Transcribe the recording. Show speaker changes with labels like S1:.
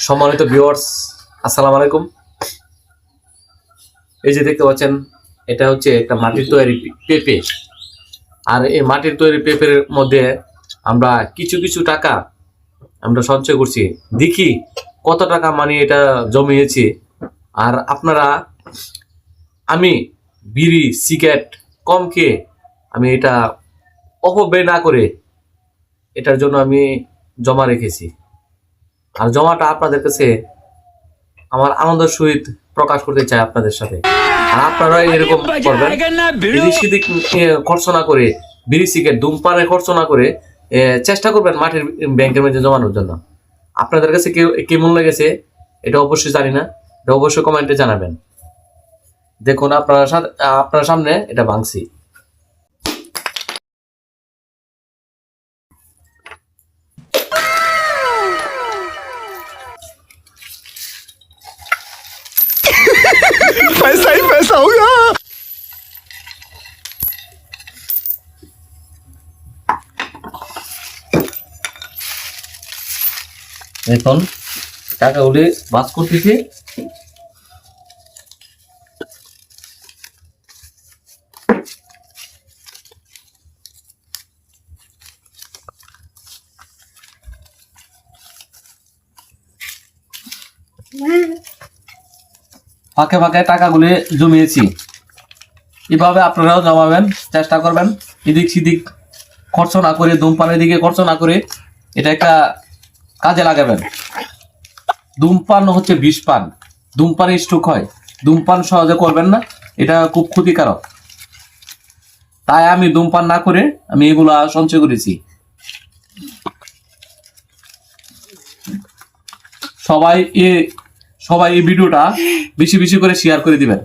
S1: সম্মানিত ভিউয়ার্স, আসসালামু আলাইকুম। এই যে দেখতে পাচ্ছেন, এটা হচ্ছে একটা মাটির তৈরি পেঁপে। আর এই মাটির তৈরি পেঁপের মধ্যে আমরা কিছু কিছু টাকা আমরা সঞ্চয় করছি। দেখি কত টাকা মানে এটা জমিয়েছি। আর আপনারা, আমি বিড়ি সিগারেট কম খেয়ে আমি এটা অপব্যয় না করে এটার জন্য আমি জমা রেখেছি। আর জমাটা আপনাদের কাছে আমার আনন্দের সহিত প্রকাশ করতে চাই আপনাদের সাথে। আর আপনারা এরকম করবেন, এদিক সেদিক খরচ না করে, বিড়ি সিগারেট ধূমপানে খরচ না করে চেষ্টা করবেন মাটির ব্যাংকের মধ্যে জমানোর জন্য। আপনাদের কাছে কেমন লেগেছে এটা অবশ্যই জানি না, এটা অবশ্যই কমেন্টে জানাবেন। দেখুন আপনার সামনে এটা ভাঙছি।
S2: पैसा ही पैसा होगा।
S1: এখন টাকাগুলি বাস করতেছি। ফাঁকে ফাঁকে টাকাগুলি জমিয়েছি। এভাবে আপনারাও জমাবেন, চেষ্টা করবেন এদিক সেদিক খরচ না করে, ধূমপানের দিকে খরচ না করে এটা একটা কাজে লাগাবেন। ধূমপান হচ্ছে বিষ পান, ধূমপানে স্ট্রোক হয়। ধূমপান সহজে করবেন না, এটা খুব ক্ষতিকারক। তাই আমি ধূমপান না করে আমি এগুলা সঞ্চয় করেছি। সবাই এই ভিডিওটা বেশি বেশি করে শেয়ার করে দিবেন।